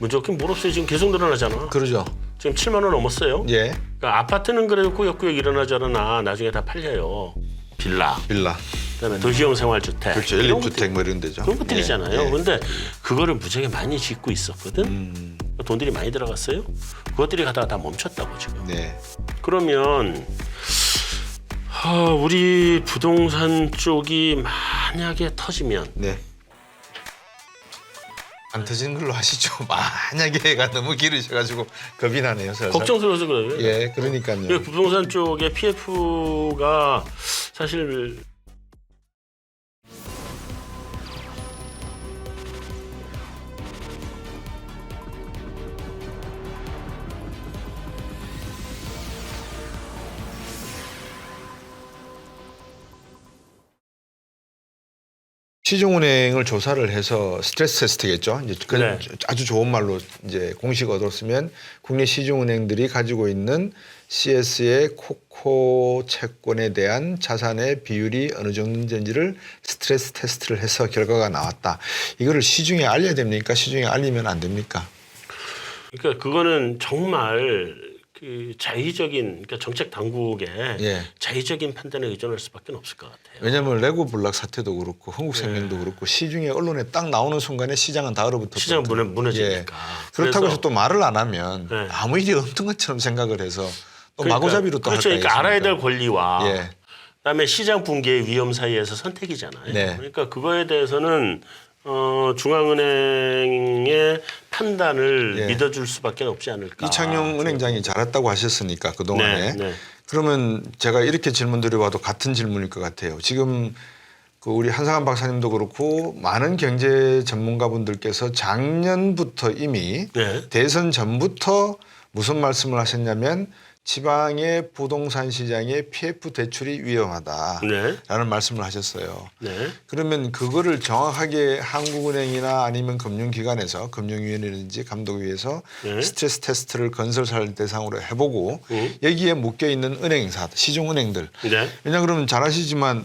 무조건 몰없어요. 지금 계속 늘어나잖아. 그러죠. 지금 7만 원 넘었어요. 예. 그러니까 아파트는 그래도 꾸역꾸역 일어나잖아. 나중에 다 팔려요. 빌라, 빌라. 그다음에 도시형 생활주택. 그렇죠. 연립주택 뭐 이런 데죠. 그런 것들이잖아요. 예. 그런데 그거를 무지하게 많이 짓고 있었거든. 돈들이 많이 들어갔어요. 그것들이 가다가 다 멈췄다고 지금. 네. 그러면 우리 부동산 쪽이 만약에 터지면 네. 안 터지는 걸로 하시죠. 만약에가 너무 길으셔가지고 겁이 나네요. 살살. 걱정스러워서 그래요. 예, 그러니까요. 그 부동산 쪽에 PF가 사실 시중은행을 조사를 해서 스트레스 테스트겠죠. 이제 네. 아주 좋은 말로 이제 공식 얻었으면 국내 시중은행들이 가지고 있는 CS의 코코 채권에 대한 자산의 비율이 어느 정도인지를 스트레스 테스트를 해서 결과가 나왔다. 이거를 시중에 알려야 됩니까? 시중에 알리면 안 됩니까? 그러니까 그거는 정말 그 자의적인 그러니까 정책 당국의 예. 자의적인 판단에 의존할 수밖에 없을 것 같아요. 왜냐하면 레고 블락 사태도 그렇고 한국생명도 그렇고 시중에 언론에 딱 나오는 순간에 시장은 다 얼어붙었거든요. 시장은 무너지니까. 그렇다고 해서 그래서 또 말을 안 하면 네. 아무 일이 없는 것처럼 생각을 해서 또 그러니까, 마구잡이로 또 그렇죠. 할까 그러니까 알아야 했습니까? 될 권리와 예. 그다음에 시장 붕괴의 위험 사이에서 선택이잖아요. 네. 그러니까 그거에 대해서는 중앙은행의 판단을 예. 믿어줄 수밖에 없지 않을까. 이창용 은행장이 잘했다고 하셨으니까 그동안에. 네, 네. 그러면 제가 이렇게 질문 드려봐도 같은 질문일 것 같아요. 지금 그 우리 한상한 박사님도 그렇고 많은 경제 전문가분들께서 작년부터 이미 네. 대선 전부터 무슨 말씀을 하셨냐면 지방의 부동산 시장의 PF 대출이 위험하다라는 네. 말씀을 하셨어요. 네. 그러면 그거를 정확하게 한국은행이나 아니면 금융기관에서 금융위원회든지 감독위에서 네. 스트레스 테스트를 건설사를 대상으로 해보고 여기에 묶여있는 은행사, 시중은행들. 네. 왜냐 그러면 잘 아시지만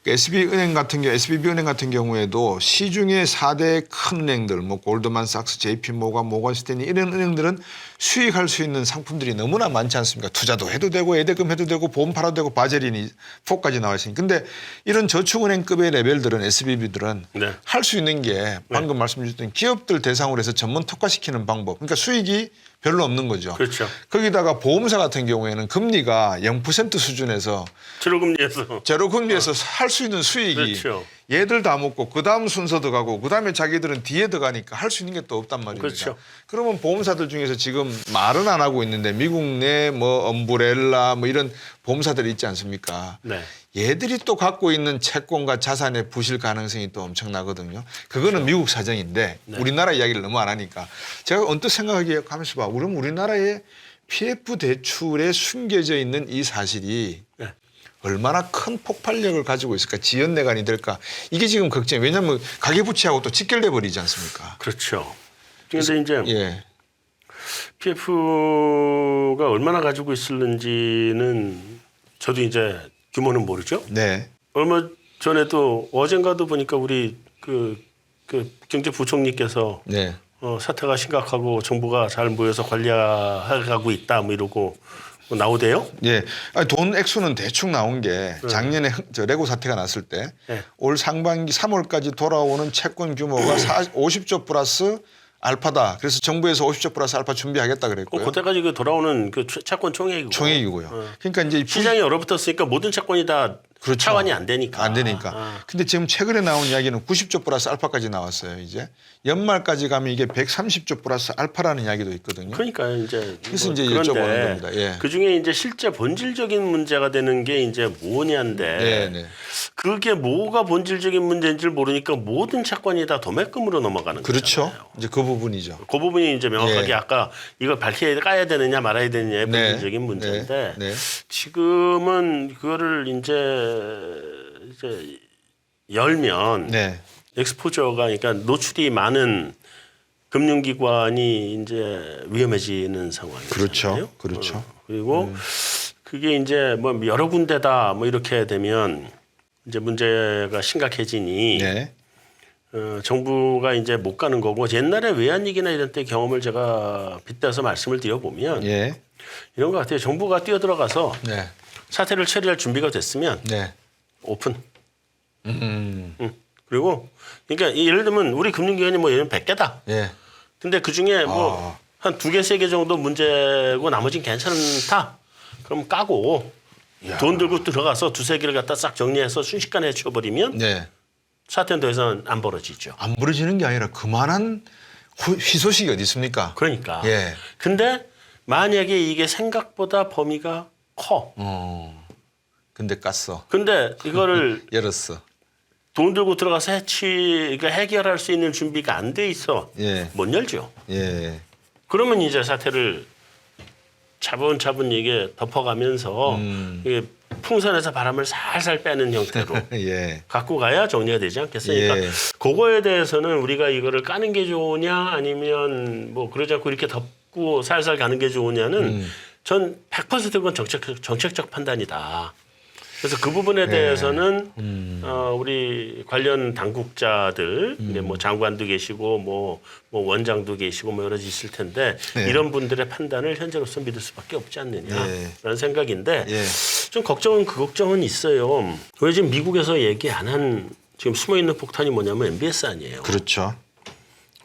SB은행 같은 경우, SBB은행 같은 경우에도 시중의 4대 큰 은행들, 뭐 골드만삭스, JP모건, 모건스탠리 이런 은행들은 수익할 수 있는 상품들이 너무나 많지 않습니까? 투자도 해도 되고, 예대금 해도 되고, 보험 팔아도 되고, 바젤이니 4까지 나와 있으니. 근데 이런 저축은행급의 레벨들은 SBB들은 네. 할 수 있는 게 방금 말씀 주셨던 기업들 대상으로 해서 전문 특화시키는 방법. 그러니까 수익이 별로 없는 거죠. 그렇죠. 거기다가 보험사 같은 경우에는 금리가 0% 수준에서 제로금리에서 제로금리에서 할 수 있는 수익이 그렇죠. 얘들 다 먹고 그다음 순서 들어가고 그다음에 자기들은 뒤에 들어가니까 할 수 있는 게 또 없단 말입니다. 그렇죠. 그러면 보험사들 중에서 지금 말은 안 하고 있는데 미국 내 뭐 엄브렐라 뭐 이런 보험사들이 있지 않습니까? 네. 얘들이 또 갖고 있는 채권과 자산의 부실 가능성이 또 엄청나거든요. 그거는 미국 사정인데 우리나라 이야기를 너무 안 하니까 제가 언뜻 생각하기에 가면서 봐. 그럼 우리나라의 PF 대출에 숨겨져 있는 이 사실이 네. 얼마나 큰 폭발력을 가지고 있을까? 지연내관이 될까? 이게 지금 걱정이에요. 왜냐하면 가계부채하고 또 직결돼 버리지 않습니까? 그렇죠. 그런데 이제 예. PF가 얼마나 가지고 있을는지는 저도 이제 규모는 모르죠. 네. 얼마 전에도 어젠가도 보니까 우리 그 경제부총리께서 네. 사태가 심각하고 정부가 잘 모여서 관리하고 있다 뭐 이러고 나오대요. 예. 아니, 돈 액수는 대충 나온 게 작년에 저 레고 사태가 났을 때 올 네. 상반기 3월까지 돌아오는 채권 규모가 50조 플러스 알파다. 그래서 정부에서 50조 플러스 알파 준비하겠다 그랬고요. 그때까지 그 돌아오는 그 채권 총액이고. 총액이고요. 그러니까 이제 이 시장이 얼어붙었으니까 모든 채권이 다 그렇죠. 차환이 안 되니까. 안 되니까. 근데 지금 최근에 나온 이야기는 90조 플러스 알파까지 나왔어요. 이제 연말까지 가면 이게 130조 플러스 알파라는 이야기도 있거든요. 그러니까 이제 그래서 이제 여쭤보는 겁니다. 예. 그 중에 이제 실제 본질적인 문제가 되는 게 이제 뭐냐인데 네, 네. 그게 뭐가 본질적인 문제인지를 모르니까 모든 채권이 다 도매금으로 넘어가는 그렇죠. 거잖아요. 이제 그 부분이죠. 그 부분이 이제 명확하게 예. 아까 이걸 까야 되느냐 말아야 되느냐의 네. 본질적인 문제인데 네. 네. 지금은 그거를 이제 열면 네. 엑스포저가 그러니까 노출이 많은 금융기관이 이제 위험해지는 상황이잖아요. 그렇죠. 그렇죠. 그리고 그게 이제 뭐 여러 군데다 뭐 이렇게 되면 이제 문제가 심각해지니 네. 정부가 이제 못 가는 거고 옛날에 외환위기나 이런 때 경험을 제가 빗대서 말씀을 드려보면 예. 이런 것 같아요. 정부가 뛰어들어가서 네. 사태를 처리할 준비가 됐으면 네. 오픈. 그리고 그러니까 예를 들면 우리 금융기관이 뭐 예를 들면 100개다. 예. 근데 그중에 뭐 한 2개, 3개 정도 문제고 나머지는 괜찮다. 그럼 까고 돈 들고 들어가서 2-3개를 갖다 싹 정리해서 순식간에 해쳐버리면 네. 사태는 더 이상 안 벌어지죠. 안 부러지는 게 아니라 그만한 희소식이 어디 있습니까? 그러니까. 예. 근데 만약에 이게 생각보다 범위가 커. 근데 깠어. 근데 이거를 열었어. 돈 들고 들어가서 그러니까 해결할 수 있는 준비가 안 돼 있어. 예. 못 열죠. 예. 그러면 이제 사태를 차분차분 이게 덮어가면서 이게 풍선에서 바람을 살살 빼는 형태로 예. 갖고 가야 정리가 되지 않겠어요? 그러니까 예. 그거에 대해서는 우리가 이거를 까는 게 좋으냐 아니면 뭐 그러지 않고 이렇게 덮고 살살 가는 게 좋으냐는 전 100% 그건 정책적 판단이다. 그래서 그 부분에 대해서는 우리 관련 당국자들, 이제 뭐 장관도 계시고 뭐 원장도 계시고 뭐 여러 있을 텐데 네. 이런 분들의 판단을 현재로서 믿을 수밖에 없지 않느냐라는 생각인데 예. 좀 걱정은 그 걱정은 있어요. 왜 지금 미국에서 얘기 안 한 지금 숨어 있는 폭탄이 뭐냐면 MBS 아니에요. 그렇죠.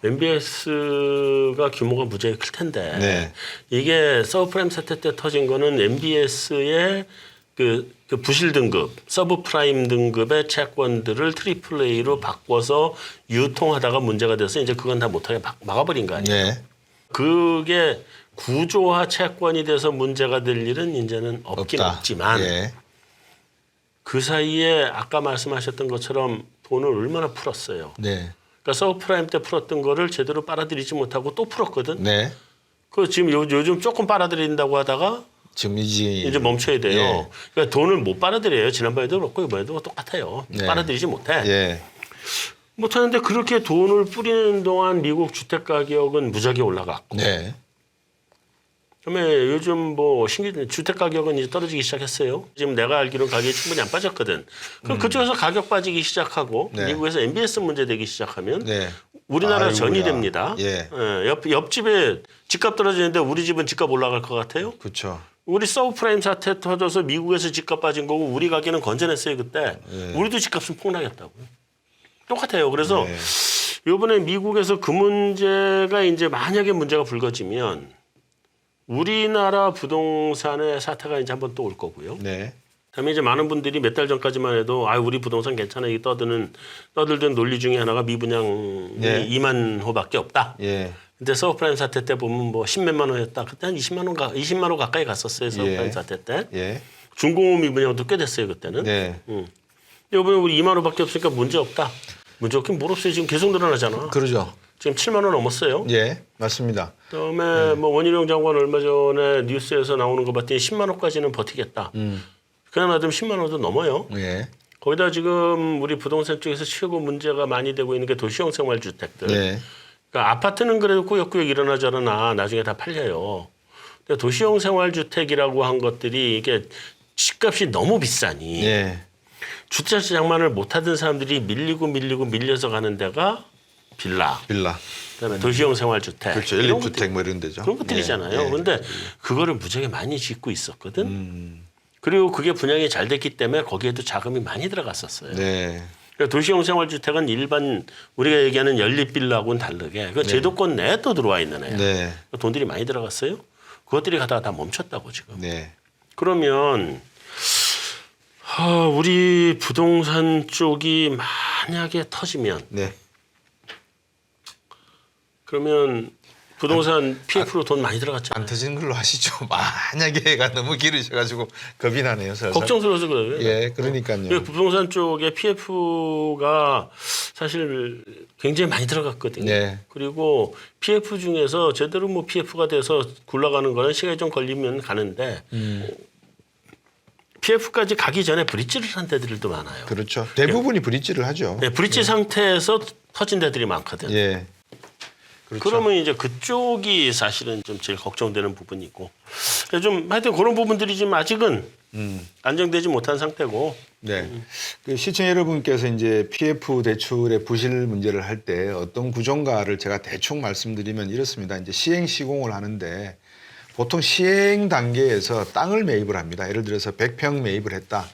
MBS가 규모가 무지하게 클 텐데 네. 이게 서브프라임 사태 때 터진 거는 MBS의 그 부실 등급, 서브프라임 등급의 채권들을 트리플 A로 바꿔서 유통하다가 문제가 돼서 이제 그건 다 못하게 막아버린 거 아니에요. 네. 그게 구조화 채권이 돼서 문제가 될 일은 이제는 없긴 없다. 없지만 예. 그 사이에 아까 말씀하셨던 것처럼 돈을 얼마나 풀었어요. 네. 그러니까 서브프라임 때 풀었던 거를 제대로 빨아들이지 못하고 또 풀었거든. 네. 그 지금 요즘 조금 빨아들인다고 하다가 지금 이제 멈춰야 돼요. 예. 그러니까 돈을 못 빨아들여요. 지난번에도 그렇고 이번에도 똑같아요. 네. 빨아들이지 못해. 예. 못하는데 그렇게 돈을 뿌리는 동안 미국 주택 가격은 무지하게 올라갔고 네. 그다음에 요즘 뭐 신규 주택 가격은 이제 떨어지기 시작했어요. 지금 내가 알기로는 가격이 충분히 안 빠졌거든. 그럼 그쪽에서 가격 빠지기 시작하고 네. 미국에서 MBS 문제 되기 시작하면 네. 우리나라 아이고야. 전이 됩니다. 예. 옆집에 집값 떨어지는데 우리 집은 집값 올라갈 것 같아요? 그렇죠. 우리 서브프라임 사태 터져서 미국에서 집값 빠진 거고 우리 가게는 건전했어요 그때. 우리도 집값은 폭락했다고요. 똑같아요. 그래서 네. 이번에 미국에서 그 문제가 이제 만약에 문제가 불거지면 우리나라 부동산의 사태가 이제 한번 또 올 거고요. 네. 그다음에 이제 많은 분들이 몇 달 전까지만 해도 우리 부동산 괜찮아 이 떠들던 논리 중에 하나가 미분양이 네. 2만 호밖에 없다. 예. 근데 서브프라임 사태 때 보면 뭐 10몇만 원이었다. 그때 한 20만 원 가까이 갔었어요. 서브프라임 예. 사태 때. 예. 중공업 미분양도 꽤 됐어요 그때는. 네. 이번에 우리 2만 원밖에 없으니까 문제 없다. 문제 없긴 뭘 없어요. 지금 계속 늘어나잖아. 그러죠. 지금 7만 원 넘었어요. 예. 맞습니다. 그다음에 뭐 원희룡 장관 얼마 전에 뉴스에서 나오는 거 봤더니 10만 원까지는 버티겠다. 그나마 좀 10만 원도 넘어요. 예. 거기다 지금 우리 부동산 쪽에서 최고 문제가 많이 되고 있는 게 도시형 생활주택들. 네. 그러니까 아파트는 그래도 꾸역꾸역 일어나잖아. 나중에 다 팔려요. 근데 도시형 생활주택이라고 한 것들이 이게 집값이 너무 비싸니 예. 주택 장만을 못하던 사람들이 밀려서 가는 데가 빌라. 그다음에 도시형 생활주택. 그렇죠. 이런 연립주택 뭐 이런 데죠. 그런 것들이잖아요. 예. 예. 그런데 그거를 무지하게 많이 짓고 있었거든. 그리고 그게 분양이 잘 됐기 때문에 거기에도 자금이 많이 들어갔었어요. 네. 그러니까 도시형 생활주택은 일반 우리가 얘기하는 연립빌라하고는 다르게 그 제도권 내에 또 들어와 있는 애야. 네. 돈들이 많이 들어갔어요. 그것들이 가다가 다 멈췄다고 지금. 네. 그러면 우리 부동산 쪽이 만약에 터지면 네. 그러면 부동산 PF로 돈 많이 들어갔잖아요. 안 터지는 걸로 하시죠. 만약에가 너무 길으셔가지고 겁이 나네요. 살살. 걱정스러워서 그래요. 예, 그러니까요. 그 부동산 쪽에 PF가 사실 굉장히 많이 들어갔거든요. 네. 그리고 PF 중에서 제대로 뭐 PF가 돼서 굴러가는 거는 시간이 좀 걸리면 가는데 PF까지 가기 전에 브릿지를 한 데들도 많아요. 그렇죠. 대부분이 브릿지를 하죠. 네, 브릿지 상태에서 터진 데들이 많거든. 예. 그렇죠. 그러면 이제 그쪽이 사실은 좀 제일 걱정되는 부분이고 좀 하여튼 그런 부분들이 지금 아직은 안정되지 못한 상태고. 네. 그 시청 여러분께서 이제 PF 대출의 부실 문제를 할 때 어떤 구조인가를 제가 대충 말씀드리면 이렇습니다. 이제 시행 시공을 하는데 보통 시행 단계에서 땅을 매입을 합니다. 예를 들어서 100평 매입을 했다.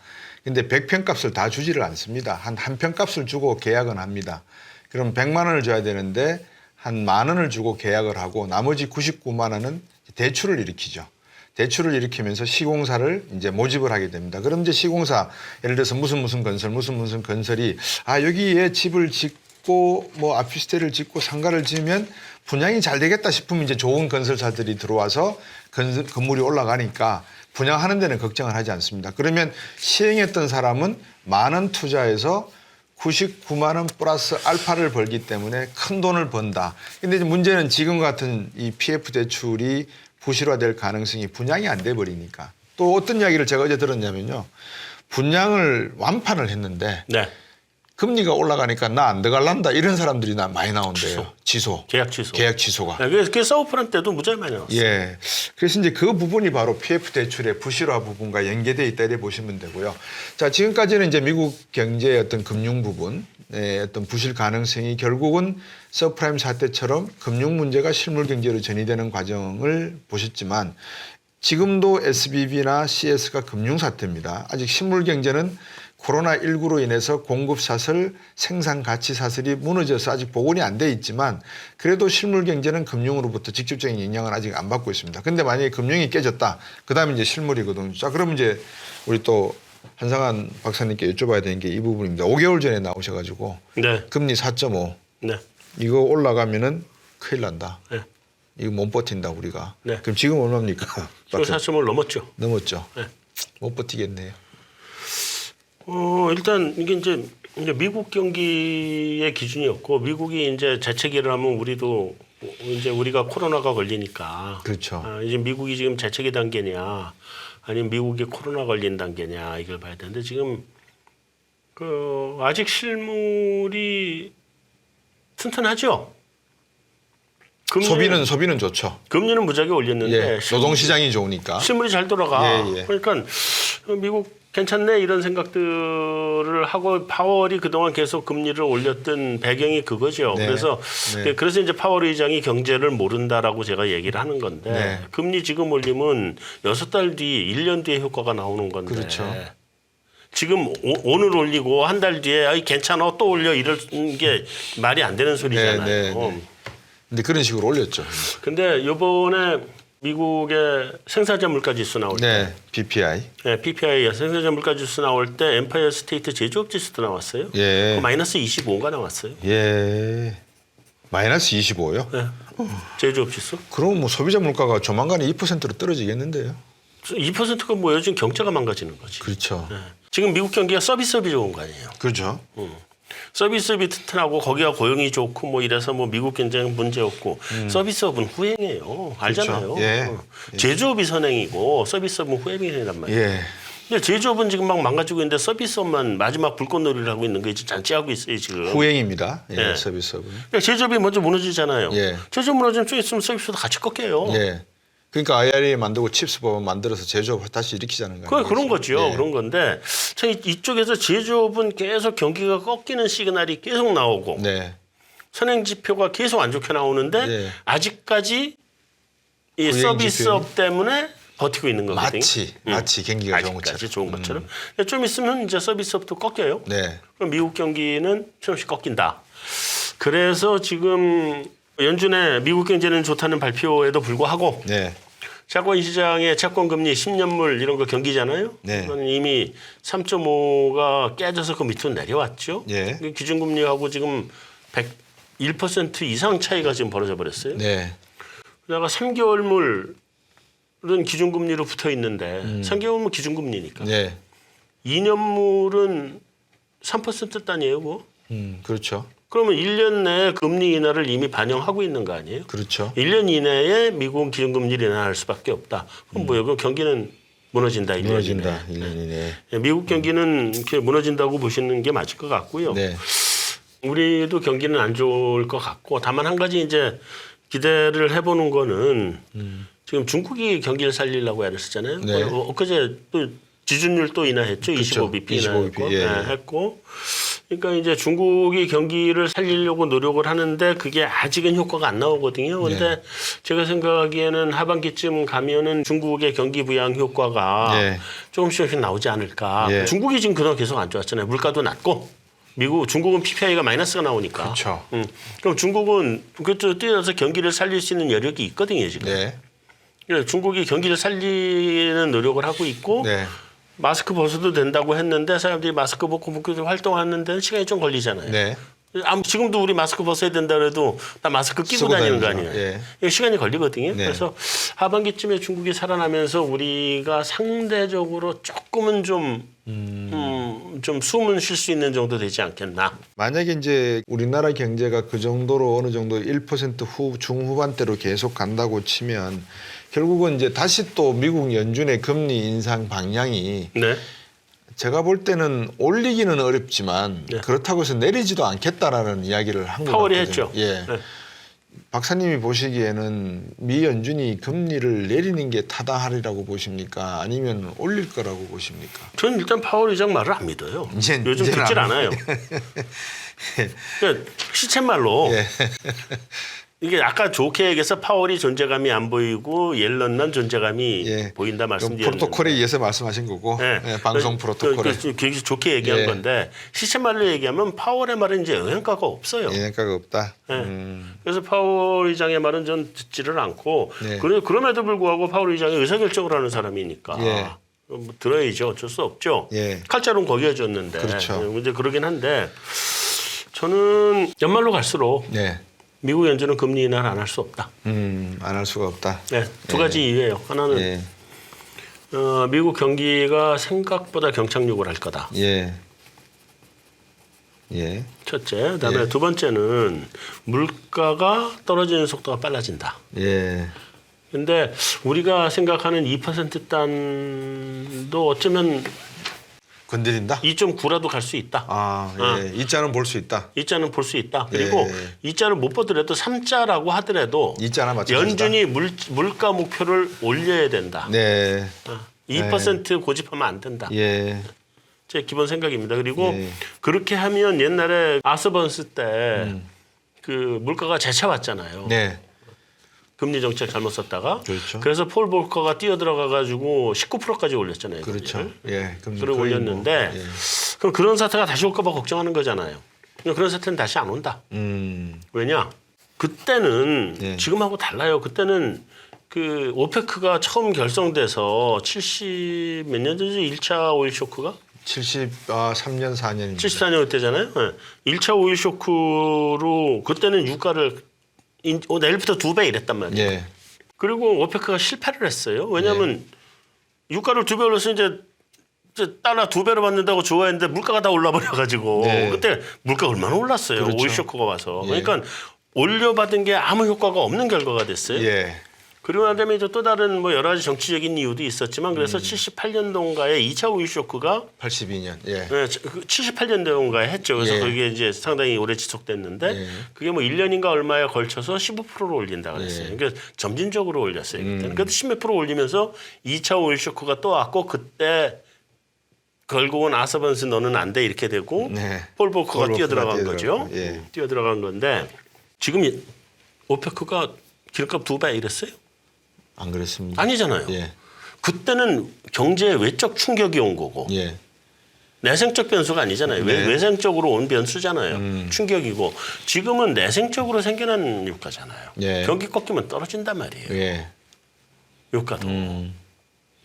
근데 100평 값을 다 주지를 않습니다. 한 평 값을 주고 계약은 합니다. 그럼 100만 원을 줘야 되는데 한 10,000원을 주고 계약을 하고 나머지 99만 원은 대출을 일으키죠. 대출을 일으키면서 시공사를 이제 모집을 하게 됩니다. 그럼 이제 시공사 예를 들어서 무슨 건설이 여기에 집을 짓고 뭐 아피스텔을 짓고 상가를 지으면 분양이 잘 되겠다 싶으면 이제 좋은 건설사들이 들어와서 건물이 올라가니까 분양하는 데는 걱정을 하지 않습니다. 그러면 시행했던 사람은 10,000원 투자해서 99만 원 플러스 알파를 벌기 때문에 큰 돈을 번다. 근데 이제 문제는 지금 같은 이 PF 대출이 부실화될 가능성이 분양이 안 돼 버리니까. 또 어떤 이야기를 제가 어제 들었냐면요. 분양을 완판을 했는데 네. 금리가 올라가니까 나 안 들어갈란다 이런 사람들이 많이 나온대요. 취소. 계약 취소. 계약 취소가. 네, 그래서 서브프란 때도 무지하게 많이 나왔어요. 예. 그래서 이제 그 부분이 바로 PF 대출의 부실화 부분과 연계되어 있다 이렇게 보시면 되고요. 자, 지금까지는 이제 미국 경제의 어떤 금융 부분, 어떤 부실 가능성이 결국은 서프라임 사태처럼 금융 문제가 실물 경제로 전이되는 과정을 보셨지만 지금도 SBB나 CS가 금융 사태입니다. 아직 실물 경제는 코로나19로 인해서 공급 사슬, 생산 가치 사슬이 무너져서 아직 복원이 안 돼 있지만 그래도 실물 경제는 금융으로부터 직접적인 영향을 아직 안 받고 있습니다. 근데 만약에 금융이 깨졌다. 그다음에 이제 실물이거든요. 자, 그러면 이제 우리 또 한상한 박사님께 여쭤봐야 되는 게 이 부분입니다. 5개월 전에 나오셔가지고 네. 금리 4.5 네. 이거 올라가면은 큰일 난다. 네. 이거 못 버틴다 우리가. 네. 그럼 지금 얼마입니까? 지금 4.5를 넘었죠. 넘었죠. 네. 못 버티겠네요. 일단 이게 이제 미국 경기의 기준이었고 미국이 이제 재채기를 하면 우리도 이제 우리가 코로나가 걸리니까 그렇죠. 이제 미국이 지금 재채기 단계냐 아니면 미국이 코로나 걸린 단계냐 이걸 봐야 되는데 지금 그 아직 실물이 튼튼하죠. 소비는 좋죠. 금리는 무지하게 올렸는데 예, 노동시장이 좋으니까. 실물이 잘 돌아가. 예, 예. 그러니까 미국 괜찮네 이런 생각들을 하고 파월이 그동안 계속 금리를 올렸던 배경이 그거죠. 네. 그래서 이제 파월 의장이 경제를 모른다라고 제가 얘기를 하는 건데 네. 금리 지금 올리면 6달 뒤, 1년 뒤에 효과가 나오는 건데 그렇죠. 지금 오늘 올리고 한 달 뒤에 아이 괜찮아 또 올려 이럴 게 말이 안 되는 소리잖아요. 네. 근데 그런 식으로 올렸죠. 근데 이번에 미국의 생산자 물가 지수 나올 때, 네, BPI. 네, PPI 생산자 물가 지수 나올 때 엠파이어 스테이트 제조업 지수도 나왔어요. 예. 마이너스 25가 나왔어요. 예. 마이너스 25요? 네. 제조업 지수. 그럼 뭐 소비자 물가가 조만간에 2%로 떨어지겠는데요. 2%가 뭐예요? 지금 경제가 망가지는 거지. 그렇죠. 네. 지금 미국 경기가 서비스업이 좋은 거 아니에요. 그렇죠. 서비스업이 튼튼하고 거기가 고용이 좋고 뭐 이래서 뭐 미국 경제는 문제 없고 서비스업은 후행이에요. 알잖아요. 그렇죠. 예. 제조업이 선행이고 서비스업은 후행이란 말이에요. 예. 근데 제조업은 지금 막 망가지고 있는데 서비스업만 마지막 불꽃놀이를 하고 있는 게 이제 잔치하고 있어요 지금. 후행입니다. 예, 네. 서비스업은. 그러니까 제조업이 먼저 무너지잖아요. 예. 제조업 무너지면 좀 있으면 서비스도 같이 꺾여요. 예. 그러니까 IRA 만들고 칩스 법안 만들어서 제조업을 다시 일으키자는 거예요. 그런 거죠. 예. 그런 건데 참 이쪽에서 제조업은 계속 경기가 꺾이는 시그널이 계속 나오고 네. 선행 지표가 계속 안 좋게 나오는데 예. 아직까지 이 후행 서비스업 때문에 버티고 있는 거거든요. 마치 경기가 좋은 아직까지 것처럼. 좋은 것처럼. 근데 좀 있으면 이제 서비스업도 꺾여요. 네. 그럼 미국 경기는 조금씩 꺾인다. 그래서 지금 연준의 미국 경제는 좋다는 발표에도 불구하고 네. 채권 시장의 채권 금리 10년물 이런 거 경기잖아요. 네. 그건 이미 3.5가 깨져서 그 밑으로 내려왔죠. 예. 기준금리하고 지금 101% 이상 차이가 지금 벌어져 버렸어요. 네. 그다가 3개월물은 기준금리로 붙어 있는데 3개월물 기준금리니까. 네. 2년물은 3% 단위예요, 그거? 그렇죠. 그러면 1년 내에 금리 인하를 이미 반영하고 있는 거 아니에요? 그렇죠. 1년 이내에 미국 기준금리를 인하할 수밖에 없다. 그럼 뭐예요? 그럼 경기는 무너진다. 1년 무너진다. 이내에. 1년 이내에. 미국 경기는 이렇게 무너진다고 보시는 게 맞을 것 같고요. 네. 우리도 경기는 안 좋을 것 같고 다만 한 가지 이제 기대를 해보는 거는 지금 중국이 경기를 살리려고 애를 쓰잖아요. 네. 엊그제 또 지준율 또 인하했죠. 그렇죠. 25bp 25bp, 예. 했고. 그러니까 이제 중국이 경기를 살리려고 노력을 하는데 그게 아직은 효과가 안 나오거든요. 그런데 제가 생각하기에는 하반기쯤 가면은 중국의 경기 부양 효과가 네. 조금씩 나오지 않을까. 예. 중국이 지금 그동안 계속 안 좋았잖아요. 물가도 낮고. 중국은 PPI가 마이너스가 나오니까. 그렇죠. 그럼 중국은 그쪽 뛰어서 경기를 살릴 수 있는 여력이 있거든요, 지금. 네. 그래서 중국이 경기를 살리는 노력을 하고 있고 네. 마스크 벗어도 된다고 했는데 사람들이 마스크 벗고 활동하는 데는 시간이 좀 걸리잖아요. 네. 지금도 우리 마스크 벗어야 된다 그래도 나 마스크 끼고 쓰고 다니는 거 다니죠. 아니에요. 예. 이거 시간이 걸리거든요. 네. 그래서 하반기쯤에 중국이 살아나면서 우리가 상대적으로 조금은 좀 숨은 쉴 수 있는 정도 되지 않겠나. 만약에 이제 우리나라 경제가 그 정도로 어느 정도 1% 중후반대로 계속 간다고 치면 결국은 이제 다시 또 미국 연준의 금리 인상 방향이 네. 제가 볼 때는 올리기는 어렵지만 네. 그렇다고 해서 내리지도 않겠다라는 이야기를 한 것 파월이 같거든요. 했죠. 예. 네. 박사님이 보시기에는 미 연준이 금리를 내리는 게 타당하리라고 보십니까? 아니면 올릴 거라고 보십니까? 저는 일단 파월 의장 말을 안 믿어요. 요즘 이제는 듣질 안 않아요. 그러니까 시쳇말로 예. 이게 아까 좋게 얘기해서 파월이 존재감이 안 보이고 옐런난 존재감이 예. 보인다 그 말씀드렸는데 프로토콜에 의해서 말씀하신 거고 네. 예, 방송 프로토콜에 굉장히 좋게 얘기한 예. 건데 시쳇말로 얘기하면 파월의 말은 이제 영향가가 없어요. 영향가가 없다. 네. 그래서 파월 의장의 말은 전 듣지를 않고 네. 그럼에도 불구하고 파월 의장이 의사결정을 하는 사람이니까 예. 뭐 들어야죠. 어쩔 수 없죠. 예. 칼자루는 거기에 줬는데 그렇죠. 이제 그러긴 한데 저는 연말로 갈수록 네. 미국 연준은 금리 인하를 안 할 수 없다. 안 할 수가 없다. 네, 두 가지 이유예요. 하나는 예. 미국 경기가 생각보다 경착륙을 할 거다. 예. 예. 첫째, 그다음에 예. 두 번째는 물가가 떨어지는 속도가 빨라진다. 예. 근데 우리가 생각하는 2%단도 어쩌면 건드린다. 2.9라도 갈 수 있다. 아, 예. 이자는 볼 수 있다. 이자는 볼 수 있다. 그리고 예. 이자를 못 보더라도 3자라고 하더라도 이자나 마찬가지다. 연준이 물가 목표를 올려야 된다. 네. 2% 고집하면 안 된다. 예. 제 기본 생각입니다. 그리고 예. 그렇게 하면 옛날에 아서번스 때 그 물가가 재차왔잖아요. 네. 금리 정책 잘못 썼다가. 그렇죠. 그래서 폴 볼커가 뛰어들어가 가지고 19%까지 올렸잖아요. 그렇죠. 예. 그걸 올렸는데 뭐, 예. 그럼 그런 사태가 다시 올까 봐 걱정하는 거잖아요. 근데 그런 사태는 다시 안 온다. 왜냐? 그때는 예. 지금하고 달라요. 그때는 그 오페크가 처음 결성돼서 70 몇 년 전이죠? 1차 오일 쇼크가? 73년 4년입니다. 74년 때잖아요. 네. 1차 오일 쇼크로 그때는 유가를 내일부터 2배 이랬단 말이에요. 예. 그리고 오페크가 실패를 했어요. 왜냐하면 유가를 2배 올려서 이제 달러 2배로 받는다고 좋아했는데 물가가 다 올라버려가지고 네. 그때 물가 얼마나 올랐어요. 그렇죠. 오일 쇼크가 와서. 예. 그러니까 올려받은 게 아무 효과가 없는 결과가 됐어요. 예. 그리고 나다음에 이제 또 다른 뭐 여러 가지 정치적인 이유도 있었지만 그래서 78년도인가에 2차 오일 쇼크가 82년. 예. 78년도인가에 했죠. 그래서 예. 그게 이제 상당히 오래 지속됐는데 예. 그게 뭐 1년인가 얼마에 걸쳐서 15%를 올린다 그랬어요. 예. 그러니까 점진적으로 올렸어요. 그때는. 그래도 10몇 프로 올리면서 2차 오일 쇼크가 또 왔고 그때 결국은 아서번스 너는 안 돼 이렇게 되고 네. 폴 볼커가 폴 뛰어들어간 볼커가 거죠. 예. 뛰어들어간 건데 지금 오페크가 기름값 2배 이랬어요? 안 그랬습니다. 아니잖아요. 예. 그때는 경제에 외적 충격이 온 거고 예. 내생적 변수가 아니잖아요. 네. 외생적으로 온 변수잖아요. 충격이고 지금은 내생적으로 생겨난 유가잖아요. 예. 경기 꺾이면 떨어진단 말이에요. 예. 유가도.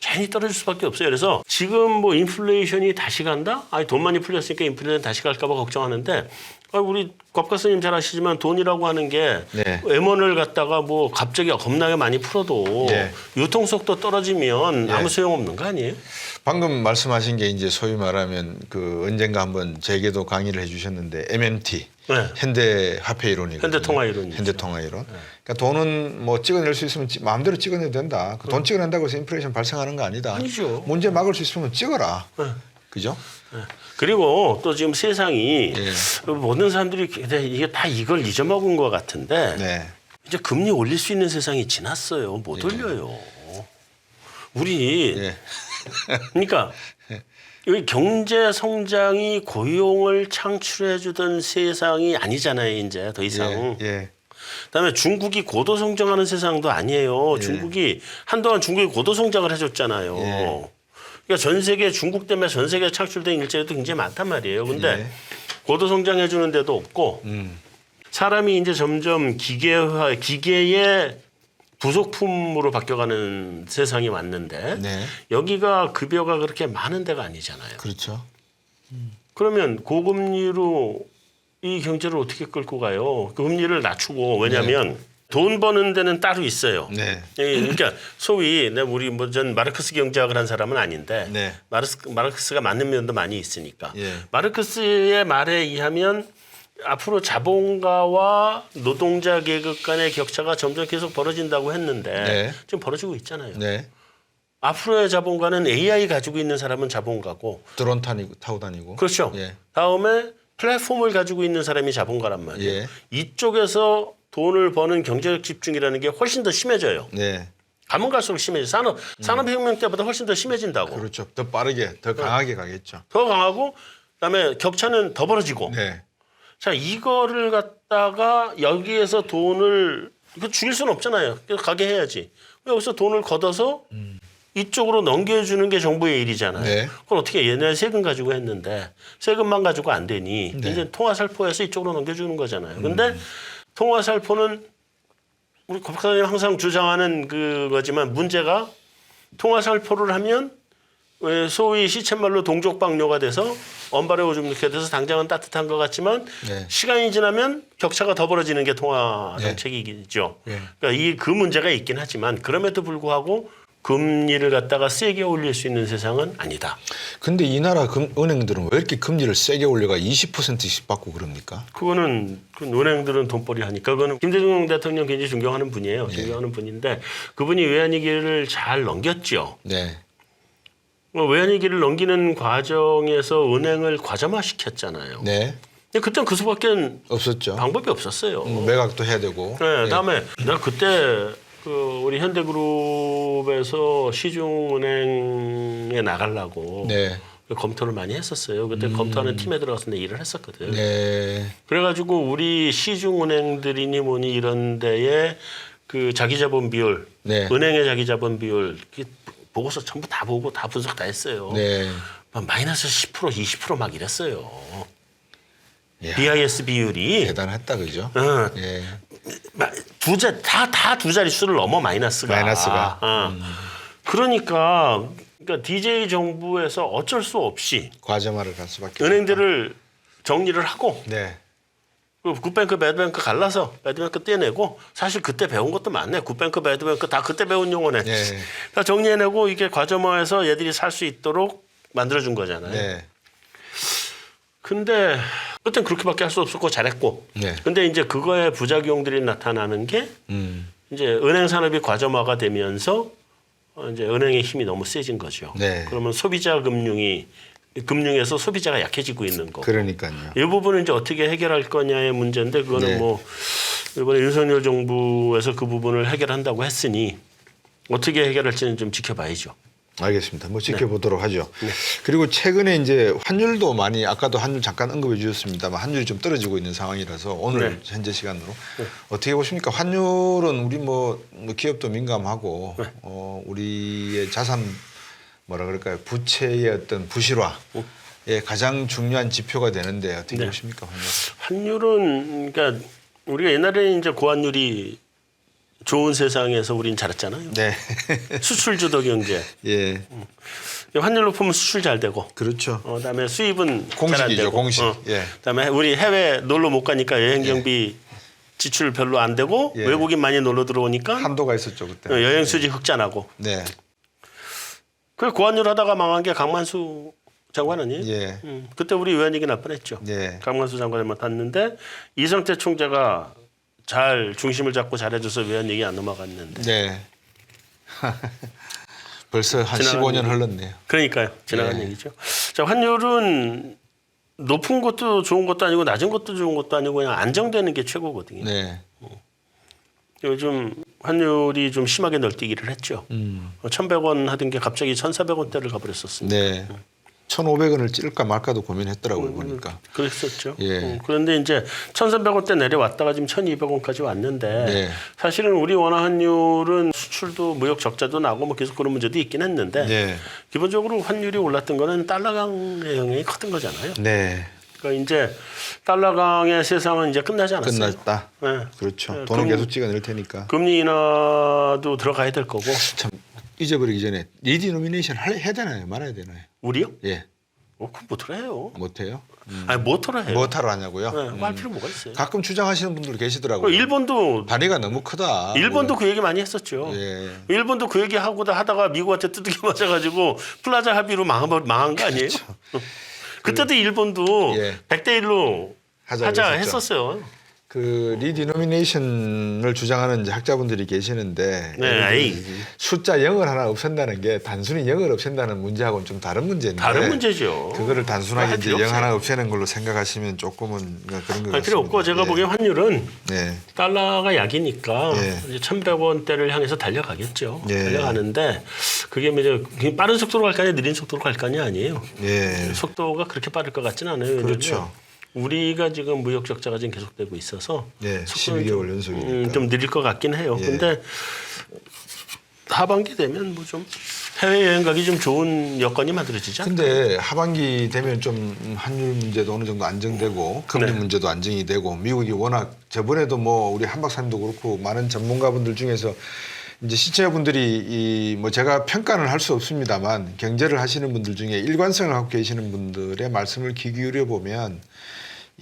괜히 떨어질 수밖에 없어요. 그래서 지금 뭐 인플레이션이 다시 간다? 아니 돈 많이 풀렸으니까 인플레이션 다시 갈까 봐 걱정하는데 우리 곽 교수님 잘 아시지만 돈이라고 하는 게 네. M1을 갖다가 뭐 갑자기 겁나게 많이 풀어도 네. 유통속도 떨어지면 네. 아무 소용없는 거 아니에요? 방금 말씀하신 게 이제 소위 말하면 그 언젠가 한번 제게도 강의를 해주셨는데 MMT 네. 현대 화폐 이론이거든요. 현대 통화 이론이죠. 현대 통화 이론. 그러니까 돈은 뭐 찍어낼 수 있으면 마음대로 찍어내도 된다. 그 돈 찍어낸다고 해서 인플레이션 발생하는 거 아니다. 아니죠. 문제 막을 수 있으면 찍어라. 네. 그죠? 그리고 또 지금 세상이 예. 모든 사람들이 이게 다 이걸 잊어먹은 것 같은데 네. 이제 금리 올릴 수 있는 세상이 지났어요. 못 올려요. 우리 예. 그러니까 이 경제 성장이 고용을 창출해 주던 세상이 아니잖아요. 이제 더 이상. 예. 그다음에 중국이 고도 성장하는 세상도 아니에요. 중국이 한동안 중국이 고도 성장을 해줬잖아요. 예. 그러니까 전 세계 중국 때문에 전 세계에 창출된 일자리도 굉장히 많단 말이에요. 근데 예. 고도 성장해 주는 데도 없고 사람이 이제 점점 기계화, 기계의 부속품으로 바뀌어가는 세상이 왔는데 네. 여기가 급여가 그렇게 많은 데가 아니잖아요. 그렇죠. 그러면 고금리로 이 경제를 어떻게 끌고 가요? 그 금리를 낮추고 왜냐하면 돈 버는 데는 따로 있어요. 네. 그러니까 소위 우리 뭐 전 마르크스 경제학을 한 사람은 아닌데 네. 마르크스가 맞는 면도 많이 있으니까 예. 마르크스의 말에 의하면 앞으로 자본가와 노동자 계급 간의 격차가 점점 계속 벌어진다고 했는데 네. 지금 벌어지고 있잖아요. 네. 앞으로의 자본가는 AI 가지고 있는 사람은 자본가고 드론 타고 다니고. 그렇죠. 예. 다음에 플랫폼을 가지고 있는 사람이 자본가란 말이에요. 예. 이쪽에서 돈을 버는 경제적 집중이라는 게 훨씬 더 심해져요. 네. 가면 갈수록 심해져. 산업혁명 때보다 훨씬 더 심해진다고. 그렇죠. 더 빠르게, 더 강하게 가겠죠. 더 강하고 그다음에 격차는 더 벌어지고. 네. 자, 이거를 갖다가 여기에서 돈을 이거 죽일 수는 없잖아요. 그래서 가게 해야지. 여기서 돈을 걷어서 이쪽으로 넘겨주는 게 정부의 일이잖아요. 네. 그걸 어떻게 옛날에 세금 가지고 했는데 세금만 가지고 안 되니 네. 이제 통화살포해서 이쪽으로 넘겨주는 거잖아요. 근데 통화살포는 우리 고 박사님 항상 주장하는 그거지만 문제가 통화살포를 하면 왜 소위 시쳇말로 동족방뇨가 돼서 언발에 오줌 넣게 돼서 당장은 따뜻한 것 같지만 네. 시간이 지나면 격차가 더 벌어지는 게 통화 네. 정책이죠. 네. 그러니까 그 문제가 있긴 하지만 그럼에도 불구하고 금리를 갖다가 세게 올릴 수 있는 세상은 아니다. 근데 이 나라 은행들은 왜 이렇게 금리를 세게 올려가 20%씩 받고 그럽니까? 그거는 그 은행들은 돈벌이 하니까 그거는 김대중 대통령 굉장히 존경하는 분이에요. 존경하는 분인데 그분이 외환위기를 잘 넘겼죠. 네. 외환위기를 넘기는 과정에서 은행을 과점화시켰잖아요. 네. 근데 그때는 그 수밖에 없었죠. 방법이 없었어요. 매각도 해야 되고. 네, 다음에 내가 그때 그 우리 현대그룹에서 시중은행에 나가려고 네. 검토를 많이 했었어요. 그때 검토하는 팀에 들어가서 내 일을 했었거든. 네. 그래가지고 우리 시중은행들이니 뭐니 이런 데에 그 자기자본 비율, 네. 은행의 자기자본 비율 보고서 전부 다 보고 다 분석 다 했어요. 네. 막 마이너스 10%, 20% 막 이랬어요. 이야, BIS 비율이 대단했다 그죠? 예. 다 두 자릿수를 넘어 마이너스가. 그러니까 DJ 정부에서 어쩔 수 없이 과점화를 갈 수밖에. 은행들을 정리를 하고 네. 그 굿뱅크 배드뱅크 갈라서 배드뱅크 떼내고 사실 그때 배운 것도 많네. 굿뱅크 배드뱅크 다 그때 배운 용어네. 네. 다 정리해내고 이게 과점화해서 얘들이 살 수 있도록 만들어준 거잖아요. 네. 근데 그땐 그렇게밖에 할 수 없었고 잘했고. 네. 근데 이제 그거의 부작용들이 나타나는 게 이제 은행 산업이 과점화가 되면서 이제 은행의 힘이 너무 세진 거죠. 네. 그러면 소비자 금융에서 소비자가 약해지고 있는 거고. 그러니까요. 이 부분은 이제 어떻게 해결할 거냐의 문제인데 그거는 네. 뭐 이번에 윤석열 정부에서 그 부분을 해결한다고 했으니 어떻게 해결할지는 좀 지켜봐야죠. 알겠습니다. 뭐 지켜보도록 하죠. 그리고 최근에 이제 환율도 많이 아까도 환율 잠깐 언급해 주셨습니다만 환율이 좀 떨어지고 있는 상황이라서 오늘 현재 시간으로 어떻게 보십니까? 환율은 우리 뭐 기업도 민감하고 우리의 자산 뭐라 그럴까요? 부채의 어떤 부실화의 가장 중요한 지표가 되는데 어떻게 보십니까? 환율은 그러니까 우리가 옛날에 이제 고환율이 좋은 세상에서 우린 잘했잖아요. 네. 수출 주도 경제. 예. 환율 높으면 수출 잘 되고. 그렇죠. 그다음에 수입은 잘 안 공식이죠, 되고. 공식. 예. 그다음에 우리 해외 놀러 못 가니까 여행 경비 지출 별로 안 되고 예. 외국인 많이 놀러 들어오니까 한도가 있었죠 그때. 여행 수지 흑자나고. 네. 그 고환율 하다가 망한 게 강만수 장관 아니에요? 예. 그때 우리 외환위기 날 뻔했죠. 예. 강만수 장관을 맡았는데 이성태 총재가 잘 중심을 잡고 잘해줘서 외환위기 안 넘어갔는데. 네. 벌써 한 지나간 15년 얘기. 흘렀네요. 그러니까요. 지나간 얘기죠. 자, 환율은 높은 것도 좋은 것도 아니고 낮은 것도 좋은 것도 아니고 그냥 안정되는 게 최고거든요. 네. 요즘 환율이 좀 심하게 널뛰기를 했죠. 1,100원 하던 게 갑자기 1,400원대를 가버렸었습니다. 네. 1,500원을 찔까 말까도 고민했더라고요 보니까. 그랬었죠. 예. 그런데 이제 1,300원대 내려왔다가 지금 1,200원까지 왔는데 네. 사실은 우리 원화 환율은 수출도 무역 적자도 나고 뭐 계속 그런 문제도 있긴 했는데 네. 기본적으로 환율이 올랐던 거는 달러 강의 영향이 컸던 거잖아요. 네. 그러니까 이제 달러 강의 세상은 이제 끝나지 않았어요. 끝났다. 네. 그렇죠. 네, 돈을 계속 찍어낼 테니까. 금리 인하도 들어가야 될 거고. 참 잊어버리기 전에 리디노미네이션 해야 되나요? 말아야 되나요? 우리요? 예. 그럼 못하러 해요. 못해요? 아니 못하러 해요. 뭐 타러 하냐고요? 네, 할 필요 뭐가 있어요. 가끔 주장하시는 분들 계시더라고요. 일본도 발의가 너무 크다. 일본도 그 얘기 많이 했었죠. 예. 일본도 그 얘기 하다가 미국한테 두들겨 맞아가지고 플라자 합의로 망한 거 아니에요? 그때도 일본도 예. 100대 1로 하자 했었죠. 했었어요. 그 리디노미네이션을 주장하는 이제 학자분들이 계시는데 네, 숫자 0을 하나 없앤다는 게 단순히 0을 없앤다는 문제하고는 좀 다른 문제인데 다른 문제죠. 그거를 단순하게 이제 필요 0 하나 없어요. 없애는 걸로 생각하시면 조금은 그런 것 같습니다. 할 필요 없고 제가 보기엔 환율은 네. 달러가 약이니까 예. 이제 1,100원대를 향해서 달려가겠죠. 예. 달려가는데 그게 뭐 이제 그냥 빠른 속도로 갈 거냐 느린 속도로 갈 거냐 아니에요. 예. 속도가 그렇게 빠를 것 같지는 않아요. 왜냐면 그렇죠. 우리가 지금 무역 적자가 지금 계속되고 있어서 네, 속도는 12개월 연속이니까. 좀 느릴 것 같긴 해요. 예. 근데 하반기 되면 뭐 좀 해외 여행 가기 좀 좋은 여건이 만들어지지 않을까? 근데 하반기 되면 좀 환율 문제도 어느 정도 안정되고 금리 네. 문제도 안정이 되고 미국이 워낙 저번에도 뭐 우리 한 박사님도 그렇고 많은 전문가분들 중에서 이제 시청자분들이 이 뭐 제가 평가는 할 수 없습니다만 경제를 하시는 분들 중에 일관성을 갖고 계시는 분들의 말씀을 귀 기울여 보면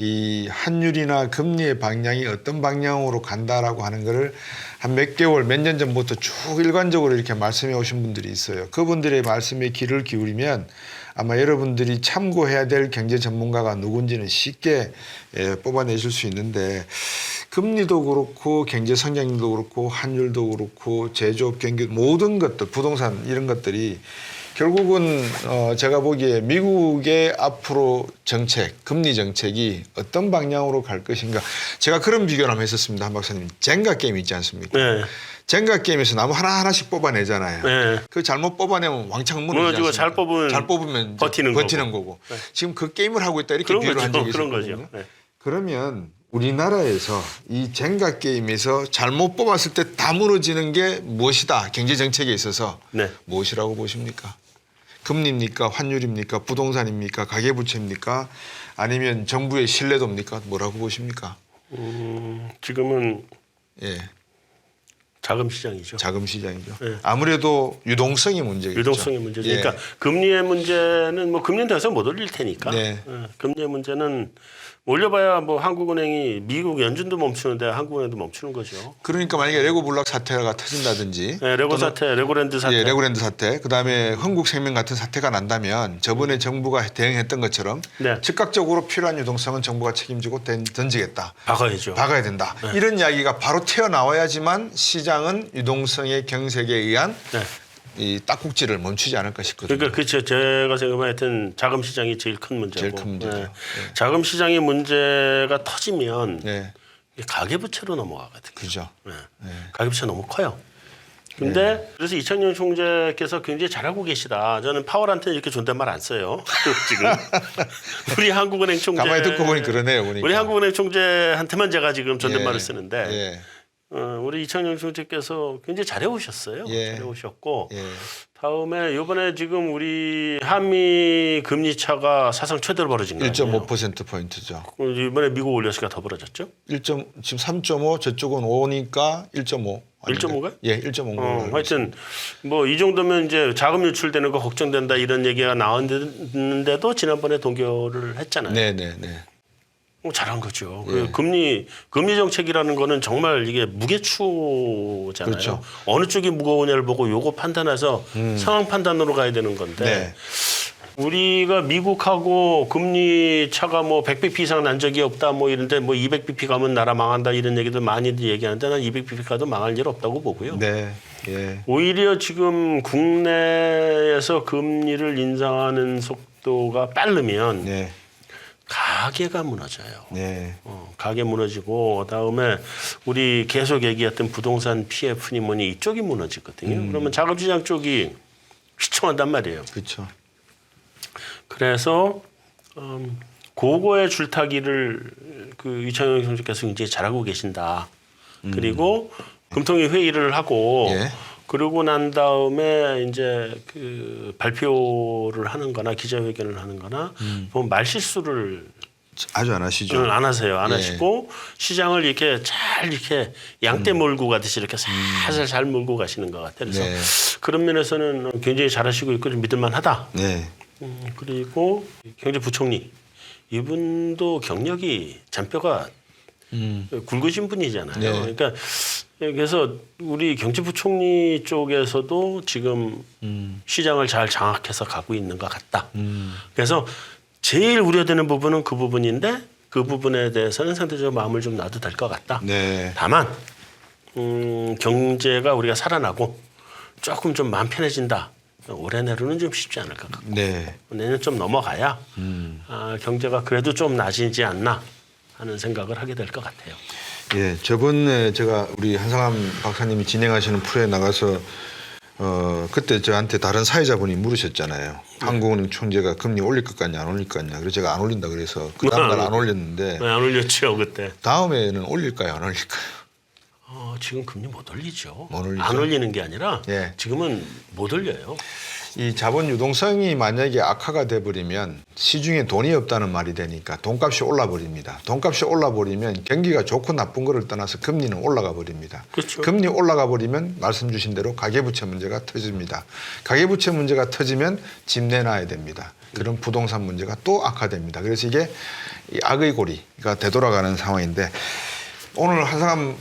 이 환율이나 금리의 방향이 어떤 방향으로 간다라고 하는 거를 한 몇 개월, 몇 년 전부터 쭉 일관적으로 이렇게 말씀해 오신 분들이 있어요. 그분들의 말씀에 귀를 기울이면 아마 여러분들이 참고해야 될 경제 전문가가 누군지는 쉽게 뽑아내실 수 있는데 금리도 그렇고 경제 성장률도 그렇고 환율도 그렇고 제조업 경기 모든 것들 부동산 이런 것들이 결국은 제가 보기에 미국의 앞으로 정책, 금리 정책이 어떤 방향으로 갈 것인가. 제가 그런 비교를 한번 했었습니다. 한 박사님. 젠가 게임 있지 않습니까? 네. 젠가 게임에서 나무 하나하나씩 뽑아내잖아요. 네. 그 잘못 뽑아내면 왕창 무너지지 무너지고 않습니까? 잘 뽑으면 버티는 거고. 거고. 네. 지금 그 게임을 하고 있다 이렇게 그런 비교를 한 적이 거죠. 그런 있었거든요. 거죠. 네. 그러면 우리나라에서 이 젠가 게임에서 잘못 뽑았을 때 다 무너지는 게 무엇이다. 경제 정책에 있어서 네. 무엇이라고 보십니까? 금리입니까? 환율입니까? 부동산입니까? 가계부채입니까? 아니면 정부의 신뢰도입니까? 뭐라고 보십니까? 지금은 예, 자금 시장이죠. 자금 시장이죠. 네. 아무래도 유동성이 문제겠죠. 유동성의 문제죠. 예. 그러니까 금리의 문제는 뭐 금리는 더 이상 못 올릴 테니까. 네. 금리의 문제는 올려봐야 뭐 한국은행이 미국 연준도 멈추는데 한국은행도 멈추는 거죠. 그러니까 만약에 레고블락 사태가 터진다든지 네, 레고 또는 사태, 레고랜드 사태. 예, 레고랜드 사태, 그다음에 흥국생명 같은 사태가 난다면 저번에 정부가 대응했던 것처럼 네. 즉각적으로 필요한 유동성은 정부가 책임지고 던지겠다. 박아야죠. 박아야 된다. 이런 이야기가 바로 튀어나와야지만 시장은 유동성의 경색에 의한 네. 이 딱꼭지를 멈추지 않을까 싶거든요. 그러니까 그렇죠. 제가 생각하면 하여튼 자금 시장이 제일 큰 문제고. 제일 큰 문제죠. 네. 네. 자금 시장의 문제가 터지면 네, 가계부채로 넘어가거든요. 그죠. 네. 네. 가계부채 너무 커요. 근데 그래서 이창용 총재께서 굉장히 잘하고 계시다. 저는 파월한테 이렇게 존댓말 안 써요. 지금 우리 한국은행 총재 가만히 듣고 보니 그러네요. 보니까. 우리 한국은행 총재한테만 제가 지금 존댓말을 예. 쓰는데 예. 우리 이창용 총재께서 굉장히 잘해 오셨어요. 예. 잘해 오셨고 예. 다음에 이번에 지금 우리 한미 금리 차가 사상 최대로 벌어진 거 아니에요? 1.5% 포인트죠. 이번에 미국 올렸으니까 더 벌어졌죠? 1점 지금 3.5 저쪽은 5니까 1.5. 1.5가? 예, 1.5. 하여튼 뭐 이 정도면 이제 자금 유출되는 거 걱정된다 이런 얘기가 나왔는데도 지난번에 동결을 했잖아요. 네, 네, 네. 잘한 거죠. 예. 그 금리 정책이라는 거는 정말 이게 무게추잖아요. 그렇죠. 어느 쪽이 무거우냐를 보고 요거 판단해서 상황 판단으로 가야 되는 건데 네. 우리가 미국하고 금리 차가 뭐 100bp 이상 난 적이 없다 뭐 이런데 뭐 200bp 가면 나라 망한다 이런 얘기도 많이들 얘기하는데 난 200bp 가도 망할 일 없다고 보고요. 네. 예. 오히려 지금 국내에서 금리를 인상하는 속도가 빠르면 네. 가계가 무너져요. 네. 가계 무너지고 그다음에 우리 계속 얘기했던 부동산 PF니 뭐니 이쪽이 무너지거든요. 그러면 자금시장 쪽이 휘청한단 말이에요. 그렇죠. 그래서 그거의 줄타기를 그 이창용 총재께서 굉장히 잘하고 계신다. 그리고 금통위 회의를 하고 예. 그러고 난 다음에 이제 그 발표를 하는거나 기자회견을 하는거나 보면 말실수를 아주 안 하시죠. 안 하세요. 안 예. 하시고 시장을 이렇게 잘 이렇게 양떼 몰고 가듯이 이렇게 살살 잘 몰고 가시는 것 같아요. 그래서 네. 그런 면에서는 굉장히 잘하시고 있고 좀 믿을만하다. 네. 그리고 경제부총리 이분도 경력이 잔뼈가 굵으신 분이잖아요. 네. 그러니까 그래서 우리 경제부총리 쪽에서도 지금 시장을 잘 장악해서 가고 있는 것 같다. 그래서 제일 우려되는 부분은 그 부분인데 그 부분에 대해서는 상대적으로 마음을 좀 놔도 될 것 같다. 네. 다만 경제가 우리가 살아나고 조금 좀 마음 편해진다. 올해 내로는 좀 쉽지 않을 것 같고 네. 내년 좀 넘어가야 경제가 그래도 좀 나아지지 않나 하는 생각을 하게 될 것 같아요. 예, 저번에 제가 우리 한상암 박사님이 진행하시는 프로에 나가서 그때 저한테 다른 사회자분이 물으셨잖아요. 한국은행 총재가 금리 올릴 것 같냐 안 올릴 것 같냐. 그래서 제가 안 올린다 그래서 그 다음날 안 올렸는데 안 올렸죠 그때. 다음에는 올릴까요 안 올릴까요? 지금 금리 못 올리죠. 못 올리죠. 안 올리는 게 아니라 예. 지금은 못 올려요. 이 자본 유동성이 만약에 악화가 돼버리면 시중에 돈이 없다는 말이 되니까 돈값이 올라버립니다. 돈값이 올라버리면 경기가 좋고 나쁜 거를 떠나서 금리는 올라가 버립니다. 그렇죠. 금리 올라가 버리면 말씀 주신 대로 가계부채 문제가 터집니다. 가계부채 문제가 터지면 집 내놔야 됩니다. 그런 부동산 문제가 또 악화됩니다. 그래서 이게 이 악의 고리가 되돌아가는 상황인데 오늘 한상암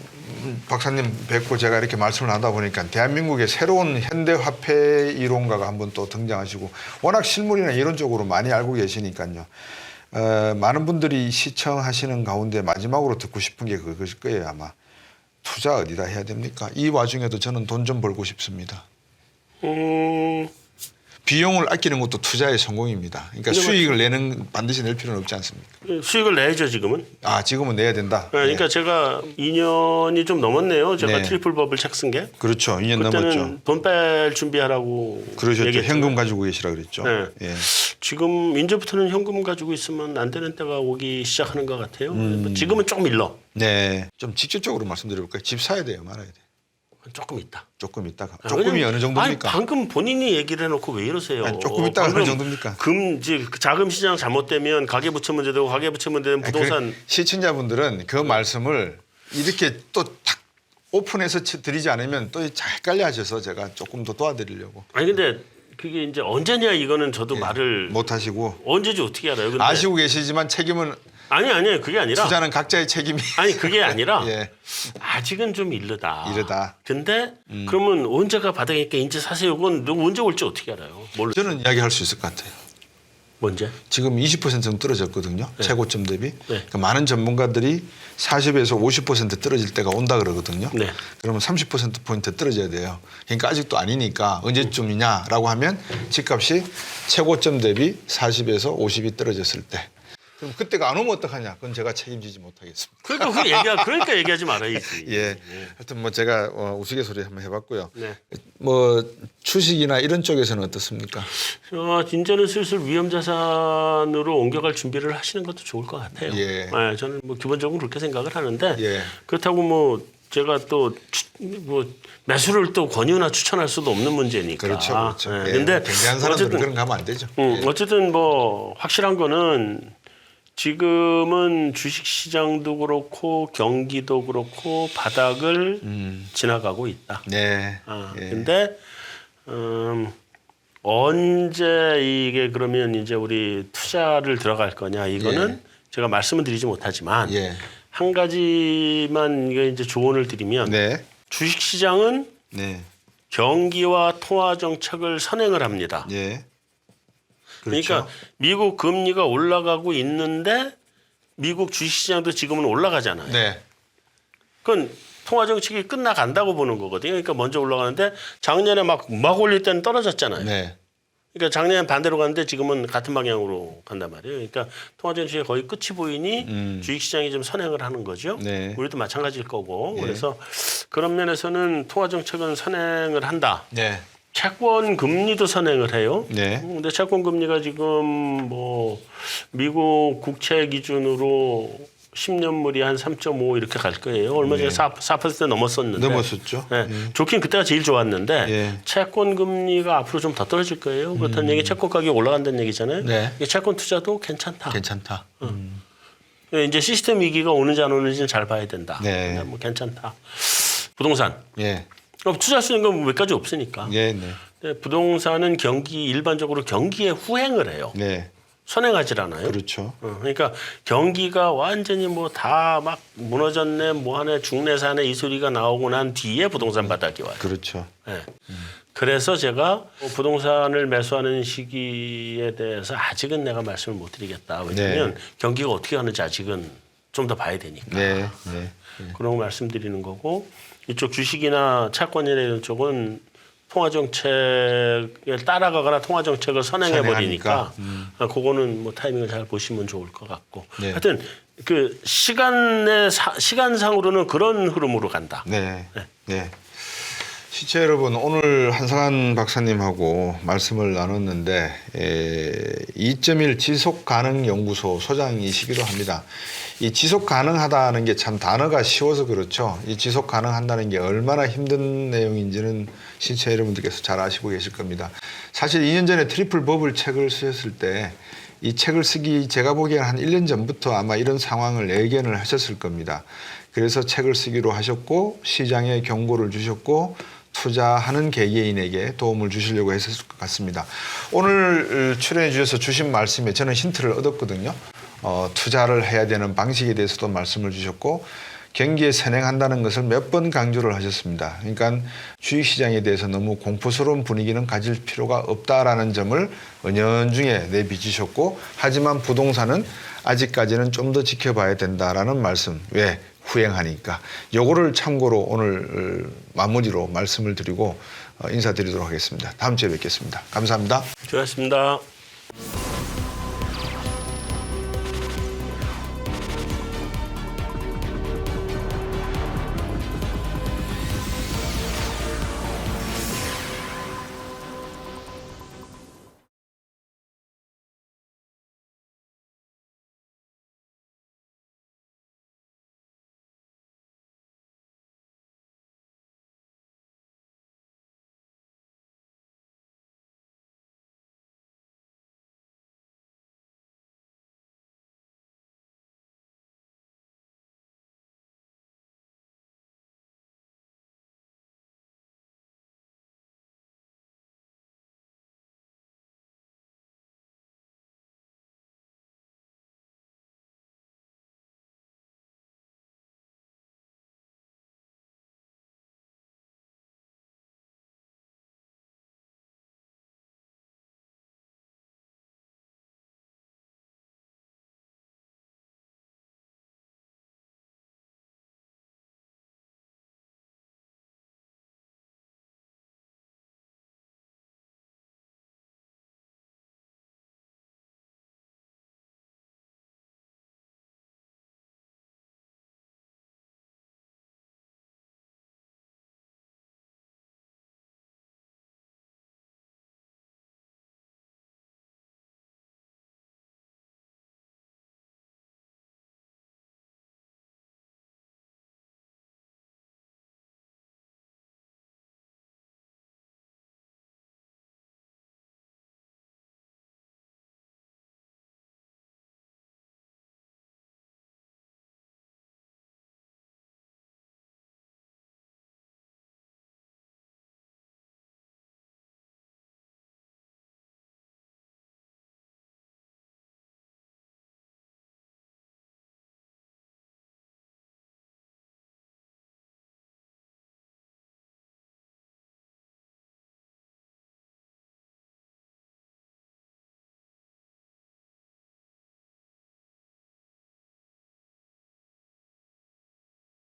박사님 뵙고 제가 이렇게 말씀을 하다 보니까 대한민국의 새로운 현대화폐 이론가가 한번 또 등장하시고 워낙 실물이나 이론적으로 많이 알고 계시니까요. 많은 분들이 시청하시는 가운데 마지막으로 듣고 싶은 게 그것일 거예요 아마. 투자 어디다 해야 됩니까? 이 와중에도 저는 돈 좀 벌고 싶습니다. 비용을 아끼는 것도 투자의 성공입니다. 그러니까 수익을 내는 반드시 낼 필요는 없지 않습니까? 수익을 내야죠 지금은. 지금은 내야 된다. 그러니까 네. 제가 2년이 좀 넘었네요. 제가 네. 트리플 버블 책 쓴 게. 그렇죠. 2년 넘었죠. 그때는 돈 뺄 준비하라고 그러셨죠. 얘기했잖아요. 현금 가지고 계시라 그랬죠. 네. 예. 지금 이제부터는 현금 가지고 있으면 안 되는 때가 오기 시작하는 것 같아요. 지금은 조금 일러. 네. 좀 직접적으로 말씀드려볼까요? 집 사야 돼요, 말아야 돼요? 조금 있다. 조금 있다가. 조금이 왜냐면- 어느 정도입니까? 아니, 방금 본인이 얘기를 해놓고 왜 이러세요? 아니, 조금 있다가 방금 어느 정도입니까? 이제 자금 시장 잘못되면 가계부채 문제되고 가계부채 문제되면 부동산 시청자분들은 그 말씀을 이렇게 또 탁 오픈해서 드리지 않으면 또 헷갈려 하셔서 제가 조금 더 도와드리려고. 아니 근데 그게 이제 언제냐 이거는 저도 말을 못 하시고. 언제지 어떻게 알아요? 근데 아시고 계시지만 책임은 아니 그게 아니라 투자는 각자의 책임이. 아니 그게 아니라 예. 아직은 좀 이르다. 이르다. 근데 그러면 언제가 바닥이니까 이제 사세요. 그건 언제 올지 어떻게 알아요? 몰라. 저는 이야기할 수 있을 것 같아요. 뭔지? 지금 20%는 떨어졌거든요. 최고점 대비. 네. 그러니까 많은 전문가들이 40에서 50% 떨어질 때가 온다 그러거든요. 네. 그러면 30%포인트 떨어져야 돼요. 그러니까 아직도 아니니까 언제쯤이냐라고 하면 집값이 최고점 대비 40에서 50이 떨어졌을 때. 그럼 그때가 안 오면 어떡하냐? 그건 제가 책임지지 못하겠습니다. 그러니까 얘기하지 말아야지. 예. 하여튼 뭐 제가 우스갯소리 한번 해봤고요. 네. 뭐 주식이나 이런 쪽에서는 어떻습니까? 이제는 슬슬 위험 자산으로 옮겨갈 준비를 하시는 것도 좋을 것 같아요. 예. 네, 저는 뭐 기본적으로 그렇게 생각을 하는데 예. 그렇다고 뭐 제가 또 뭐 매수를 또 권유나 추천할 수도 없는 문제니까. 그렇죠, 그렇죠. 네, 예. 근데 굉장한 사람들은 그런 거 하면 안 되죠. 어쨌든 뭐 확실한 거는 지금은 주식시장도 그렇고 경기도 그렇고 바닥을 지나가고 있다. 네. 예. 근데 언제 이게 그러면 이제 우리 투자를 들어갈 거냐 이거는 제가 말씀을 드리지 못하지만 예. 한 가지만 이게 이제 조언을 드리면 네. 주식시장은 네. 경기와 통화 정책을 선행을 합니다. 예. 그러니까 미국 금리가 올라가고 있는데 미국 주식시장도 지금은 올라가잖아요. 네. 그건 통화 정책이 끝나간다고 보는 거거든요. 그러니까 먼저 올라가는데 작년에 막 올릴 때는 떨어졌잖아요. 네. 그러니까 작년엔 반대로 갔는데 지금은 같은 방향으로 간단 말이에요. 그러니까 통화정책의 거의 끝이 보이니 주식시장이 좀 선행을 하는 거죠. 네. 우리도 마찬가지일 거고. 네. 그래서 그런 면에서는 통화정책은 선행을 한다. 네. 채권 금리도 선행을 해요. 네. 근데 채권 금리가 지금 뭐 미국 국채 기준으로 10년물이 한 3.5 이렇게 갈 거예요. 얼마 전에 4% 넘었었는데. 넘었었죠. 네. 좋긴 그때가 제일 좋았는데 예. 채권 금리가 앞으로 좀 더 떨어질 거예요. 그렇다는 얘기 채권 가격이 올라간다는 얘기잖아요. 네. 이게 채권 투자도 괜찮다. 괜찮다. 이제 시스템 위기가 오는지 안 오는지는 잘 봐야 된다. 네. 근데 뭐 괜찮다. 부동산. 예. 투자할 수 있는 건 몇 가지 없으니까. 네, 네. 근데 부동산은 일반적으로 경기에 후행을 해요. 네. 선행하질 않아요. 그렇죠. 그러니까 경기가 완전히 뭐 다 막 무너졌네, 뭐하네, 죽네, 사네 이 소리가 나오고 난 뒤에 부동산 바닥이 와요. 그렇죠. 네. 그래서 제가 부동산을 매수하는 시기에 대해서 아직은 내가 말씀을 못 드리겠다. 왜냐하면 경기가 어떻게 가는지 아직은 좀 더 봐야 되니까. 네. 네. 그런 거 말씀드리는 거고 이쪽 주식이나 채권이나 이런 쪽은 통화정책에 따라가거나 통화정책을 선행해 버리니까 그거는 뭐 타이밍을 잘 보시면 좋을 것 같고 네. 하여튼 그 시간상으로는 그런 흐름으로 간다. 네. 네. 시청자 여러분, 오늘 한상한 박사님하고 말씀을 나눴는데 2.1 지속가능연구소 소장이시기도 합니다. 이 지속가능하다는 게 참 단어가 쉬워서 그렇죠. 이 지속가능한다는 게 얼마나 힘든 내용인지는 시청자 여러분들께서 잘 아시고 계실 겁니다. 사실 2년 전에 트리플 버블 책을 쓰셨을 때 이 책을 쓰기 제가 보기에는 한 1년 전부터 아마 이런 상황을 예견을 하셨을 겁니다. 그래서 책을 쓰기로 하셨고 시장에 경고를 주셨고 투자하는 개개인에게 도움을 주시려고 했을 것 같습니다. 오늘 출연해 주셔서 주신 말씀에 저는 힌트를 얻었거든요. 투자를 해야 되는 방식에 대해서도 말씀을 주셨고 경기에 선행한다는 것을 몇 번 강조를 하셨습니다. 그러니까 주식시장에 대해서 너무 공포스러운 분위기는 가질 필요가 없다라는 점을 은연중에 내비치셨고 하지만 부동산은 아직까지는 좀 더 지켜봐야 된다라는 말씀. 왜? 후행하니까. 요거를 참고로 오늘 마무리로 말씀을 드리고 인사드리도록 하겠습니다. 다음 주에 뵙겠습니다. 감사합니다. 수고하셨습니다.